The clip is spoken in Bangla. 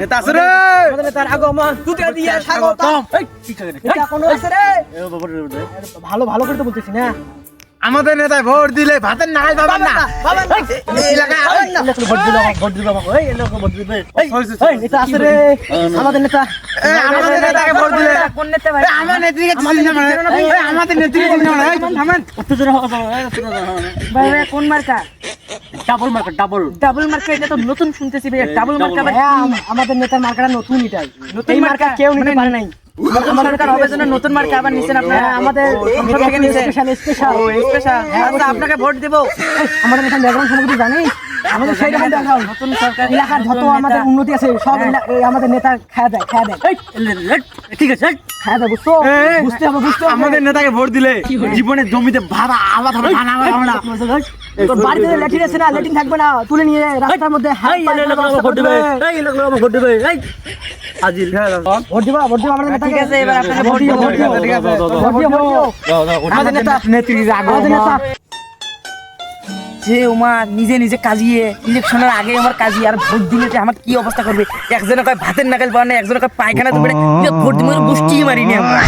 নেতা আছে রে আমাদের নেতার আগমন দুটা দিয়া স্বাগতম এই কি করে এটা কোন আছে রে ভালো ভালো করে তো বলতেছি না আমাদের নেতায় ভোট দিলে ভাতের নাগাল পাবেন না এই এলাকা ভোট দিবা এই এলাকা ভোট দিবে এই নেতা আছে রে আমাদের নেতা আমাদের নেতাকে ভোট দিলে কোন নেতা ভাই আমার নেত্রীকে চিনি না আমাদের নেত্রীকে চিনি না থামেন অত্যাচার ভাই ভাই কোন মার্কা ডাবল মার্কা ডাবল মার্কা এটা তো নতুন শুনতেছি ভাই ডাবল মার্কা ভাই আমাদের নেতার মার্কাটা নতুন এটাই নতুন মার্কা কেউ নিতে পারে নাই আমাদের সরকার হবে জন্য নতুন মার্কা আবার নিছেন আপনারা আমাদের সংসদ থেকে নিছেন স্পেশাল আচ্ছা আপনাকে ভোট দেব আমাদের এখানে ব্যাকগ্রাউন্ড সম্পর্কে জানেন আমাদের সেই রকম ব্যাকগ্রাউন্ড নতুন সরকার এলাকার যত আমাদের উন্নতি আছে সব আমাদের নেতা খায়া দেয় ঠিক আছে খায়া দেয় বুঝতে হবে আমাদের নেতাকে ভোট দিলে জীবনে জমিতে ভাড়া আবাদ হবে না তোর বাড়িতে ল্যাট্রিন আছে না ল্যাট্রিন থাকবে না তুলে নিয়ে রাস্তার মধ্যে ভোট দিবে আজিল ভোট দিবা আমাদের নেতা ঠিক আছে এবার আপনারা ভোট দিও ঠিক আছে আমাদের নেতা আমাদের নেতা যে ওমা নিজে নিজে কাজিয়ে ইলেকশনের আগে আমার কাজি আর ভোট দিলে যে আমার কি অবস্থা করবে একজনে কয় ভাতের নাগাল পাওয়া না একজনে কয় পায়খানা দেবে ভোট দিলে গোষ্ঠী মারিনি আমরা